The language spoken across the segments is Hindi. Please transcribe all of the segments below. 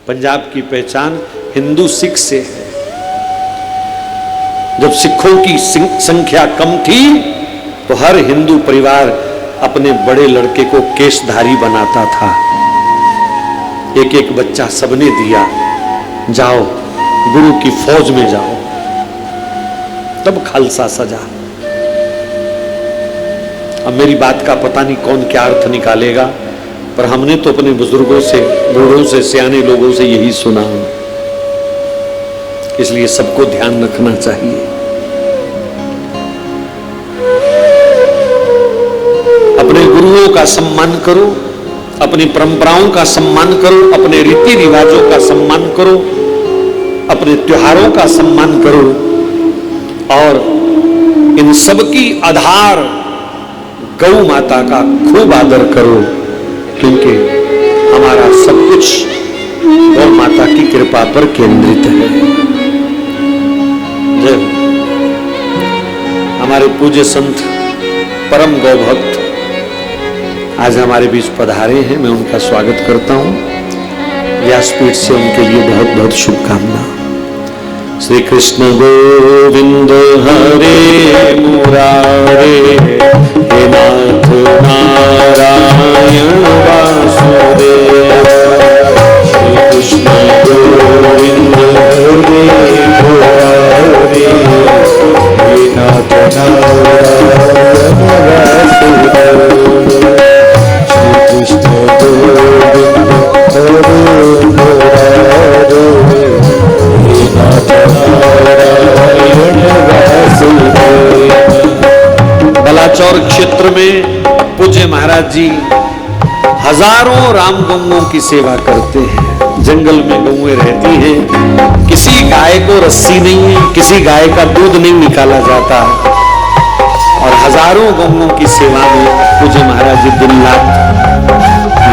पंजाब की पहचान हिंदू सिख से है। जब सिखों की संख्या कम थी तो हर हिंदू परिवार अपने बड़े लड़के को केशधारी बनाता था। एक एक बच्चा सबने दिया, जाओ गुरु की फौज में जाओ। तब खालसा सजा। अब मेरी बात का पता नहीं कौन क्या अर्थ निकालेगा, पर हमने तो अपने बुजुर्गों से, बूढ़ों से, सियाने लोगों से यही सुना, इसलिए सबको ध्यान रखना चाहिए। अपने गुरुओं का सम्मान करो, अपनी परंपराओं का सम्मान करो, अपने रीति रिवाजों का सम्मान करो, अपने त्योहारों का सम्मान करो, और इन सबकी आधार गौ माता का खूब आदर करो, क्योंकि हमारा सब कुछ गौ माता की कृपा पर केंद्रित है। जय हमारे पूज्य संत परम गौ भक्त आज हमारे बीच पधारे हैं, मैं उनका स्वागत करता हूं। व्यासपीठ से उनके लिए बहुत बहुत शुभकामना। श्री कृष्ण गोविंद हरे मुरारे, हे नाथ नारायण वासुदेव। श्री कृष्ण गोविंद हरे मुरारे, हे नाथ नारायण वासुदेव। श्री कृष्ण गोविंद हरे मुरारे, बलाचौर क्षेत्र में पूज्य महाराज जी हजारों राम गौओं की सेवा करते हैं। जंगल में गौएं रहती हैं, किसी गाय को रस्सी नहीं है, किसी गाय का दूध नहीं निकाला जाता, और हजारों गौओं की सेवा में पूज्य महाराज जी दिन रात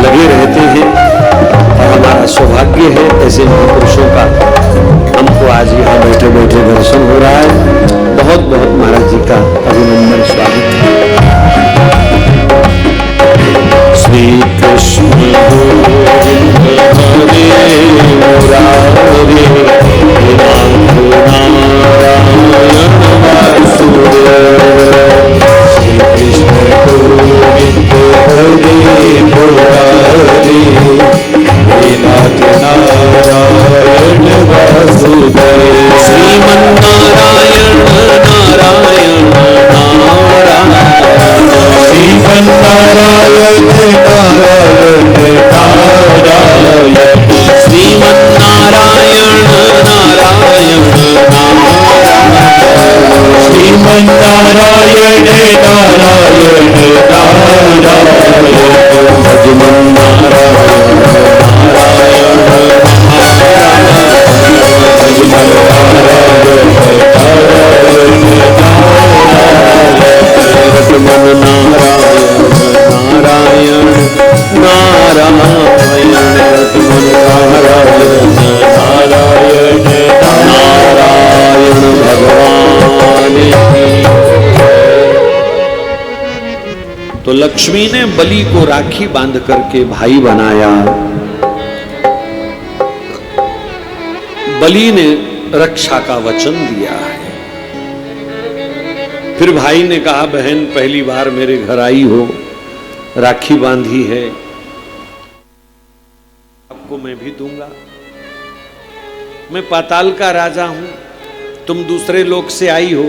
लगे रहते हैं। और हमारा सौभाग्य है ऐसे महापुरुषों का हमको आज यहाँ बैठे बैठे दर्शन हो रहा है। बहुत बहुत महाराज जी का अभिनंदन, स्वागत है। श्री कृष्ण गोविंद हरे मुरारे, हे नाथ नारायण वासुदेव। श्री कृष्ण गोविंद हरे मुरारे, हे नाथ नारायण वासुदेव। श्रीमन्नारायण नारायण नारायण, श्रीमन्नारायण नारायण नारायण, श्रीमन्नारायण नारायण नारायण, श्रीमन्नारायण नारायण नारायण, भजमन्नारायण नारायण नारायण नारायण नारायण भगवान। तो लक्ष्मी ने बलि को राखी बांध करके भाई बनाया। बलि ने रक्षा का वचन दिया है। फिर भाई ने कहा, बहन पहली बार मेरे घर आई हो, राखी बांधी है, आपको मैं भी दूंगा। मैं पाताल का राजा हूं, तुम दूसरे लोक से आई हो,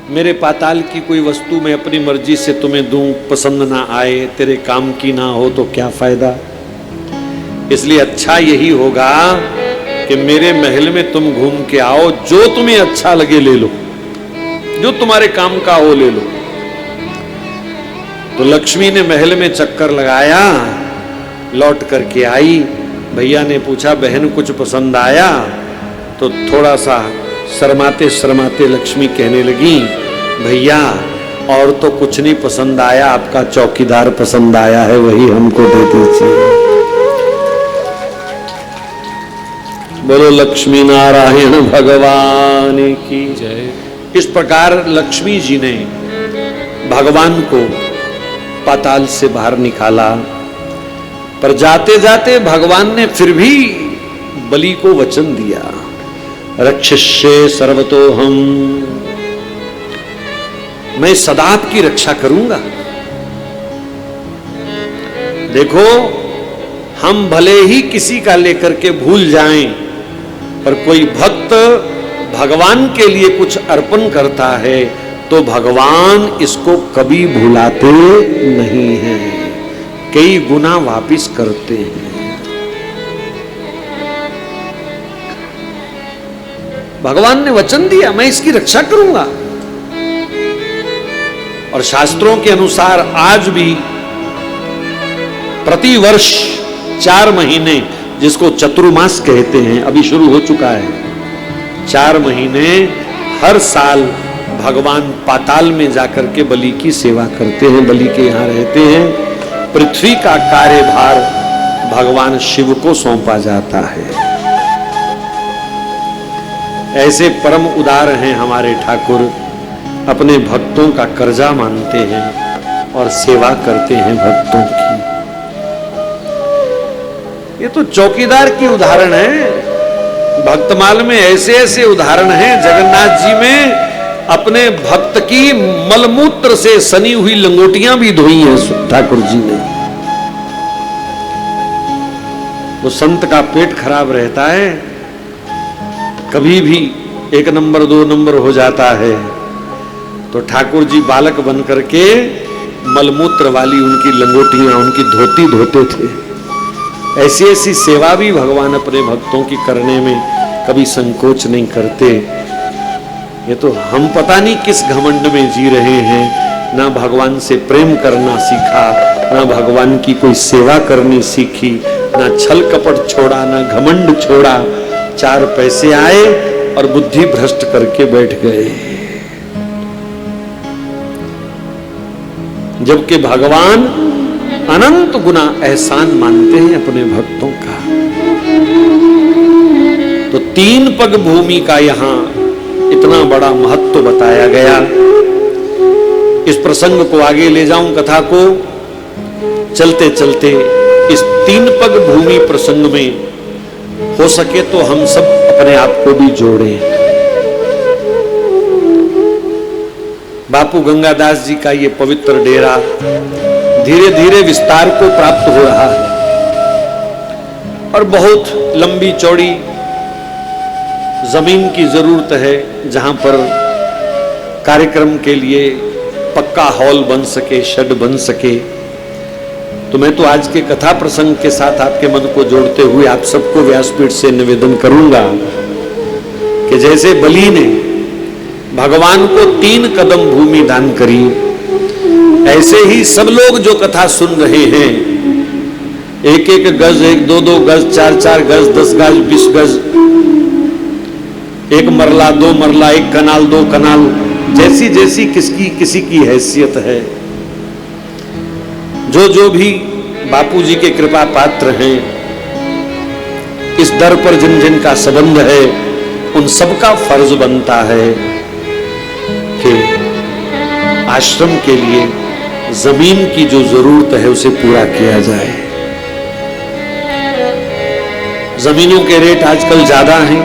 मेरे पाताल की कोई वस्तु मैं अपनी मर्जी से तुम्हें दूं, पसंद ना आए, तेरे काम की ना हो तो क्या फायदा। इसलिए अच्छा यही होगा कि मेरे महल में तुम घूम के आओ, जो तुम्हें अच्छा लगे ले लो, जो तुम्हारे काम का हो ले लो। तो लक्ष्मी ने महल में चक्कर लगाया, लौट करके आई। भैया ने पूछा, बहन कुछ पसंद आया? तो थोड़ा सा शर्माते शर्माते लक्ष्मी कहने लगी, भैया और तो कुछ नहीं पसंद आया, आपका चौकीदार पसंद आया है, वही हमको दे दीजिए। बोलो लक्ष्मी नारायण भगवान की जय। इस प्रकार लक्ष्मी जी ने भगवान को पाताल से बाहर निकाला। पर जाते जाते भगवान ने फिर भी बलि को वचन दिया, रक्षिष्ये सर्वतोहम, मैं सदा आपकी रक्षा करूंगा। देखो, हम भले ही किसी का लेकर के भूल जाएं, पर कोई भक्त भगवान के लिए कुछ अर्पण करता है तो भगवान इसको कभी भुलाते नहीं हैं, कई गुना वापिस करते हैं। भगवान ने वचन दिया, मैं इसकी रक्षा करूंगा। और शास्त्रों के अनुसार आज भी प्रतिवर्ष 4 महीने, जिसको चतुर्मास कहते हैं, अभी शुरू हो चुका है, 4 महीने हर साल भगवान पाताल में जाकर के बलि की सेवा करते हैं, बलि के यहां रहते हैं। पृथ्वी का कार्यभार भगवान शिव को सौंपा जाता है। ऐसे परम उदार हैं हमारे ठाकुर, अपने भक्तों का कर्जा मानते हैं और सेवा करते हैं भक्तों की। ये तो चौकीदार की उदाहरण है। भक्तमाल में ऐसे ऐसे उदाहरण हैं। जगन्नाथ जी में अपने भक्त की मलमूत्र से सनी हुई लंगोटियां भी धोई हैं ठाकुर जी ने। वो संत का पेट खराब रहता है, कभी भी 1 नंबर 2 नंबर हो जाता है, तो ठाकुर जी बालक बन करके मलमूत्र वाली उनकी लंगोटियां, उनकी धोती धोते थे। ऐसी ऐसी सेवा भी भगवान अपने भक्तों की करने में कभी संकोच नहीं करते। ये तो हम पता नहीं किस घमंड में जी रहे हैं, ना भगवान से प्रेम करना सीखा, ना भगवान की कोई सेवा करनी सीखी, ना छल कपट छोड़ा, ना घमंड छोड़ा। 4 पैसे आए और बुद्धि भ्रष्ट करके बैठ गए। जबकि भगवान अनंत गुना एहसान मानते हैं अपने भक्तों का। तो 3 पग भूमि का यहां इतना बड़ा महत्व बताया गया। इस प्रसंग को आगे ले जाऊं, कथा को चलते चलते इस 3 पग भूमि प्रसंग में हो सके तो हम सब अपने आप को भी जोड़ें। बापू गंगादास जी का ये पवित्र डेरा धीरे धीरे विस्तार को प्राप्त हो रहा है और बहुत लंबी चौड़ी जमीन की जरूरत है, जहां पर कार्यक्रम के लिए पक्का हॉल बन सके, शेड बन सके। तो मैं तो आज के कथा प्रसंग के साथ आपके मन को जोड़ते हुए आप सबको व्यासपीठ से निवेदन करूंगा कि जैसे बलि ने भगवान को 3 कदम भूमि दान करी, ऐसे ही सब लोग जो कथा सुन रहे हैं 1-1 गज, 1-2 गज, 4-4 गज, 10 गज, 20 गज, 1 मरला, 2 मरला, 1 कनाल, 2 कनाल, जैसी जैसी किसी की हैसियत है, जो जो भी बापू जी के कृपा पात्र हैं, इस दर पर जिन जिन का संबंध है, उन सबका फर्ज बनता है कि आश्रम के लिए जमीन की जो जरूरत है उसे पूरा किया जाए। जमीनों के रेट आजकल ज्यादा हैं,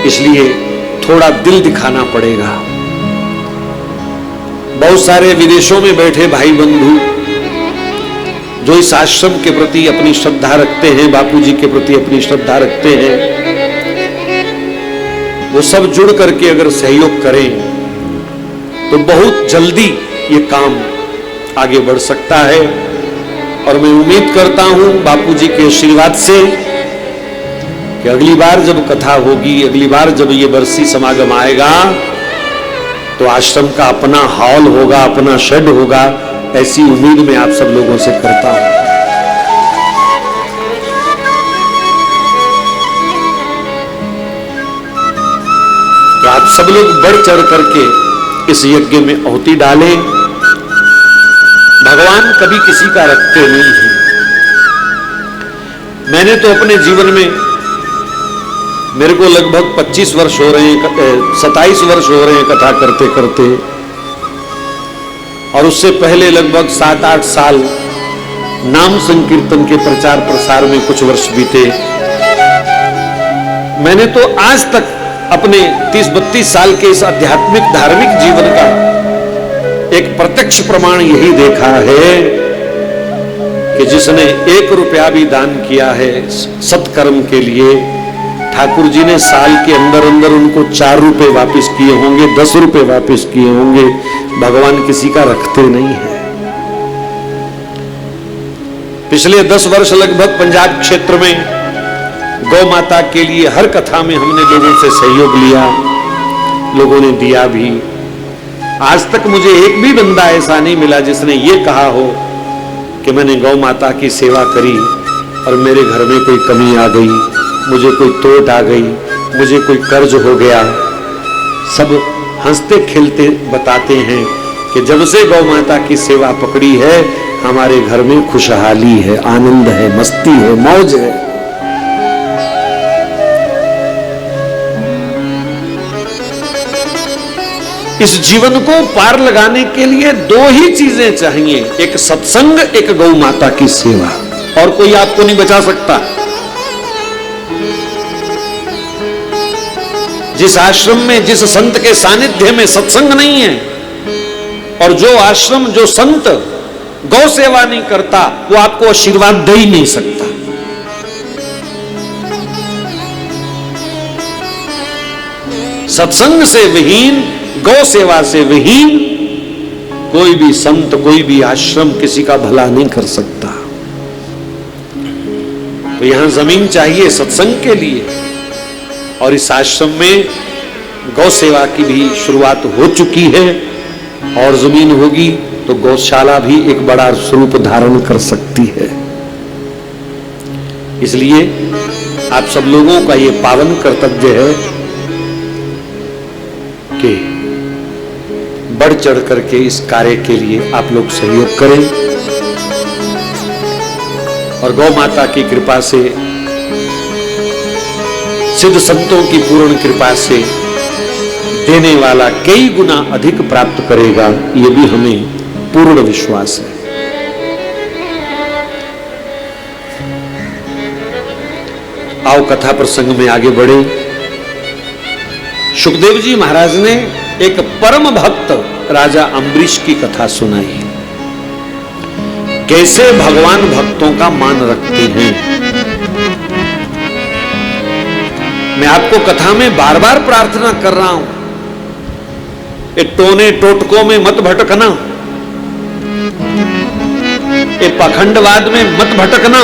इसलिए थोड़ा दिल दिखाना पड़ेगा। बहुत सारे विदेशों में बैठे भाई बंधु जो इस आश्रम के प्रति अपनी श्रद्धा रखते हैं, बापू जी के प्रति अपनी श्रद्धा रखते हैं, वो सब जुड़ करके अगर सहयोग करें तो बहुत जल्दी ये काम आगे बढ़ सकता है। और मैं उम्मीद करता हूं बापू जी के आशीर्वाद से कि अगली बार जब कथा होगी, अगली बार जब ये बरसी समागम आएगा, तो आश्रम का अपना हॉल होगा, अपना शेड होगा, ऐसी उम्मीद मैं आप सब लोगों से करता हूं। तो आप सब लोग बढ़ चढ़ करके इस यज्ञ में आहुति डालें। भगवान कभी किसी का रखते नहीं हैं। मैंने तो अपने जीवन में, मेरे को लगभग 25 वर्ष हो रहे हैं, 27 वर्ष हो रहे हैं कथा करते करते, और उससे पहले लगभग 7-8 साल नाम संकीर्तन के प्रचार प्रसार में कुछ वर्ष बीते। मैंने तो आज तक अपने 30-32 साल के इस आध्यात्मिक धार्मिक जीवन का एक प्रत्यक्ष प्रमाण यही देखा है कि जिसने 1 रुपया भी दान किया है सत्कर्म के लिए, ठाकुर जी ने साल के अंदर अंदर उनको 4 रुपए वापस किए होंगे, 10 रुपए वापस किए होंगे। भगवान किसी का रखते नहीं है। पिछले 10 वर्ष लगभग पंजाब क्षेत्र में गौ माता के लिए हर कथा में हमने लोगों से सहयोग लिया, लोगों ने दिया भी। आज तक मुझे एक भी बंदा ऐसा नहीं मिला जिसने ये कहा हो कि मैंने गौ माता की सेवा करी और मेरे घर में कोई कमी आ गई, मुझे कोई चोट आ गई, मुझे कोई कर्ज हो गया। सब हंसते खेलते बताते हैं कि जब से गौ माता की सेवा पकड़ी है हमारे घर में खुशहाली है, आनंद है, मस्ती है, मौज है। इस जीवन को पार लगाने के लिए 2 ही चीजें चाहिए, एक सत्संग, एक गौ माता की सेवा, और कोई आपको नहीं बचा सकता। जिस आश्रम में, जिस संत के सानिध्य में सत्संग नहीं है, और जो आश्रम, जो संत गौ सेवा नहीं करता, वो आपको आशीर्वाद दे ही नहीं सकता। सत्संग से विहीन, गौ सेवा से विहीन कोई भी संत, कोई भी आश्रम किसी का भला नहीं कर सकता। तो यहां जमीन चाहिए सत्संग के लिए, और इस आश्रम में गौ सेवा की भी शुरुआत हो चुकी है, और जमीन होगी तो गौशाला भी एक बड़ा स्वरूप धारण कर सकती है। इसलिए आप सब लोगों का ये पावन कर्तव्य है कि बढ़ चढ़ करके इस कार्य के लिए आप लोग सहयोग करें, और गौ माता की कृपा से, सिद्ध संतों की पूर्ण कृपा से देने वाला कई गुना अधिक प्राप्त करेगा, यह भी हमें पूर्ण विश्वास है। आओ कथा प्रसंग में आगे बढ़े। सुखदेव जी महाराज ने एक परम भक्त राजा अम्बरीश की कथा सुनाई, कैसे भगवान भक्तों का मान रखते हैं। मैं आपको कथा में बार बार प्रार्थना कर रहा हूं, ये टोने टोटकों में मत भटकना, ये पाखंडवाद में मत भटकना।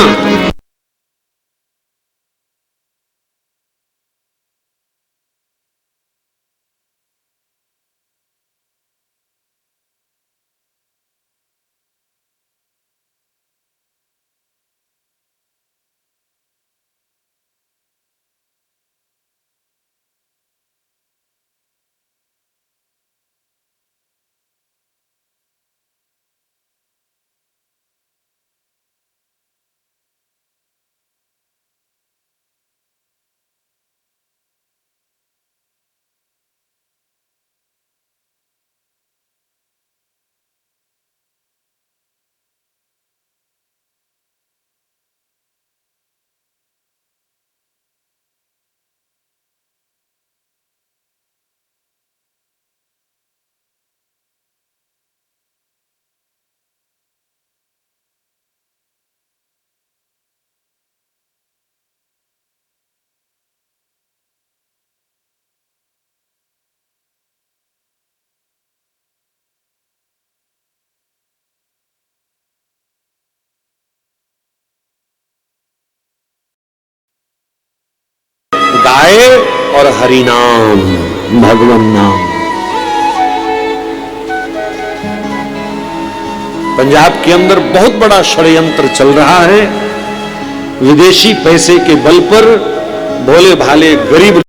गाय और हरि नाम, भगवान नाम। पंजाब के अंदर बहुत बड़ा षड्यंत्र चल रहा है। विदेशी पैसे के बल पर भोले भाले गरीब